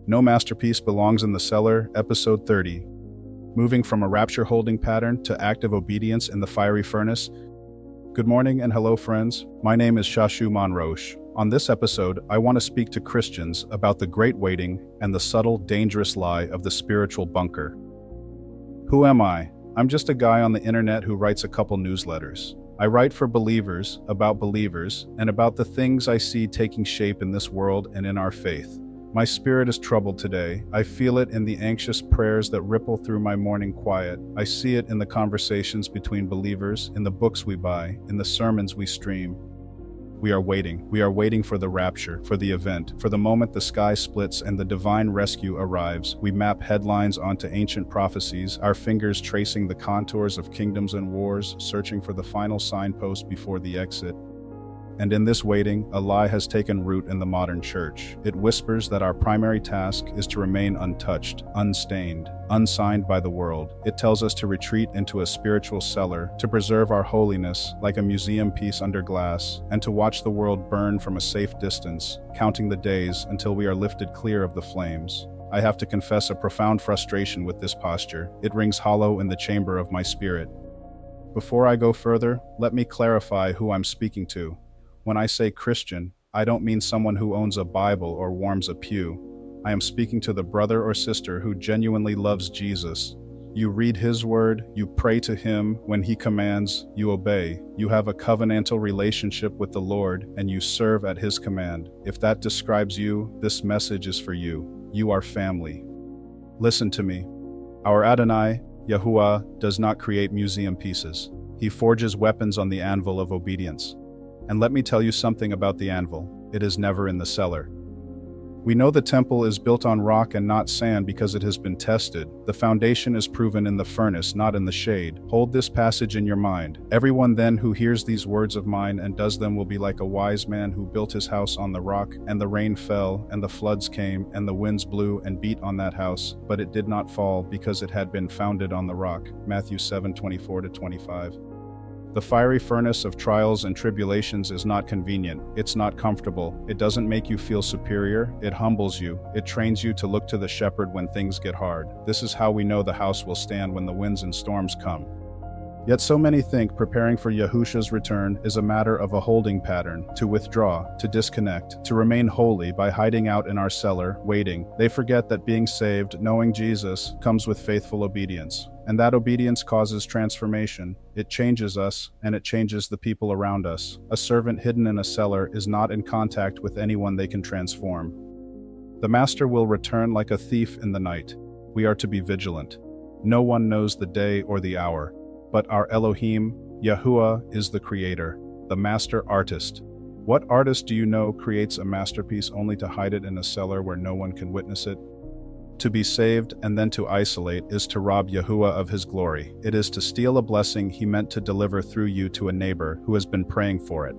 No Masterpiece Belongs in the Cellar, Episode 30. Moving from a rapture holding pattern to active obedience in the fiery furnace. Good morning and hello, friends. My name is Shashue Monrauch. On this episode, I want to speak to Christians about the great waiting and the subtle, dangerous lie of the spiritual bunker. Who am I? I'm just a guy on the internet who writes a couple newsletters. I write for believers, and about the things I see taking shape in this world and in our faith. My spirit is troubled today. I feel it in the anxious prayers that ripple through my morning quiet. I see it in the conversations between believers, in the books we buy, in the sermons we stream. We are waiting. We are waiting for the rapture, for the event, for the moment the sky splits and the divine rescue arrives. We map headlines onto ancient prophecies, our fingers tracing the contours of kingdoms and wars, searching for the final signpost before the exit. And in this waiting, a lie has taken root in the modern church. It whispers that our primary task is to remain untouched, unstained, unsigned by the world. It tells us to retreat into a spiritual cellar, to preserve our holiness like a museum piece under glass, and to watch the world burn from a safe distance, counting the days until we are lifted clear of the flames. I have to confess a profound frustration with this posture. It rings hollow in the chamber of my spirit. Before I go further, let me clarify who I'm speaking to. When I say Christian, I don't mean someone who owns a Bible or warms a pew. I am speaking to the brother or sister who genuinely loves Jesus. You read His word, you pray to Him. When He commands, you obey. You have a covenantal relationship with the Lord, and you serve at His command. If that describes you, this message is for you. You are family. Listen to me. Our Adonai, Yahuah, does not create museum pieces. He forges weapons on the anvil of obedience. And let me tell you something about the anvil. It is never in the cellar. We know the temple is built on rock and not sand because it has been tested. The foundation is proven in the furnace, not in the shade. Hold this passage in your mind. Everyone then who hears these words of mine and does them will be like a wise man who built his house on the rock, and the rain fell, and the floods came, and the winds blew and beat on that house, but it did not fall because it had been founded on the rock. Matthew 7:24-25. The fiery furnace of trials and tribulations is not convenient. It's not comfortable. It doesn't make you feel superior. It humbles you. It trains you to look to the shepherd when things get hard. This is how we know the house will stand when the winds and storms come. Yet so many think preparing for Yahushua's return is a matter of a holding pattern, to withdraw, to disconnect, to remain holy by hiding out in our cellar, waiting. They forget that being saved, knowing Jesus, comes with faithful obedience. And that obedience causes transformation. It changes us, and it changes the people around us. A servant hidden in a cellar is not in contact with anyone they can transform. The master will return like a thief in the night. We are to be vigilant. No one knows the day or the hour. But our Elohim, Yahuah, is the creator, the master artist. What artist do you know creates a masterpiece only to hide it in a cellar where no one can witness it? To be saved and then to isolate is to rob Yahuah of His glory. It is to steal a blessing He meant to deliver through you to a neighbor who has been praying for it.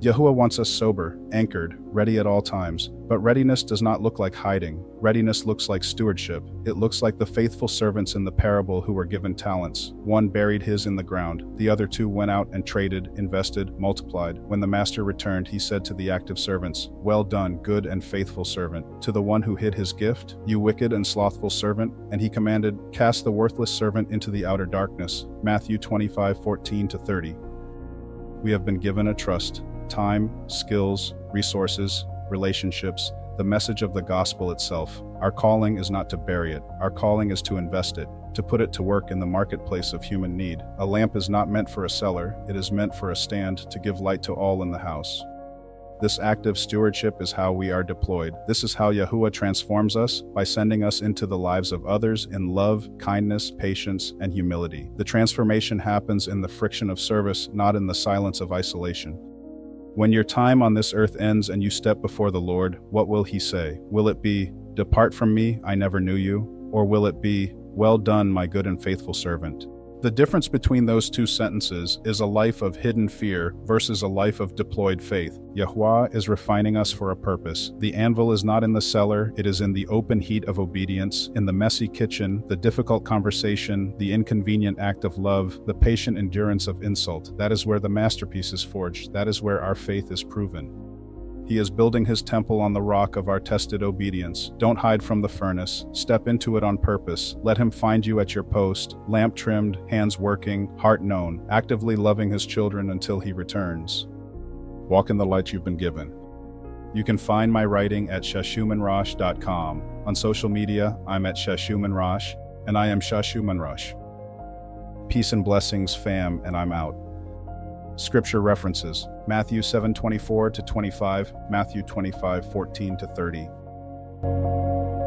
Yahuah wants us sober, anchored, ready at all times. But readiness does not look like hiding. Readiness looks like stewardship. It looks like the faithful servants in the parable who were given talents. One buried his in the ground. The other two went out and traded, invested, multiplied. When the master returned, he said to the active servants, "Well done, good and faithful servant." To the one who hid his gift, "You wicked and slothful servant," and he commanded, "Cast the worthless servant into the outer darkness." Matthew 25:14-30. We have been given a trust. Time, skills, resources, relationships, the message of the gospel itself. Our calling is not to bury it. Our calling is to invest it, to put it to work in the marketplace of human need. A lamp is not meant for a cellar. It is meant for a stand to give light to all in the house. This active stewardship is how we are deployed. This is how Yahuah transforms us, by sending us into the lives of others in love, kindness, patience, and humility. The transformation happens in the friction of service, not in the silence of isolation. When your time on this earth ends and you step before the Lord, what will He say? Will it be, "Depart from me, I never knew you"? Or will it be, "Well done, my good and faithful servant"? The difference between those two sentences is a life of hidden fear versus a life of deployed faith. Yahuah is refining us for a purpose. The anvil is not in the cellar, it is in the open heat of obedience, in the messy kitchen, the difficult conversation, the inconvenient act of love, the patient endurance of insult. That is where the masterpiece is forged. That is where our faith is proven. He is building his temple on the rock of our tested obedience. Don't hide from the furnace. Step into it on purpose. Let him find you at your post, lamp trimmed, hands working, heart known, actively loving his children until he returns. Walk in the light you've been given. You can find my writing at shashuemonrauch.com. On social media, I'm at Shashue Monrauch, and I am Shashue Monrauch. Peace and blessings, fam, and I'm out. Scripture references: Matthew 7:24-25, Matthew 25:14-30.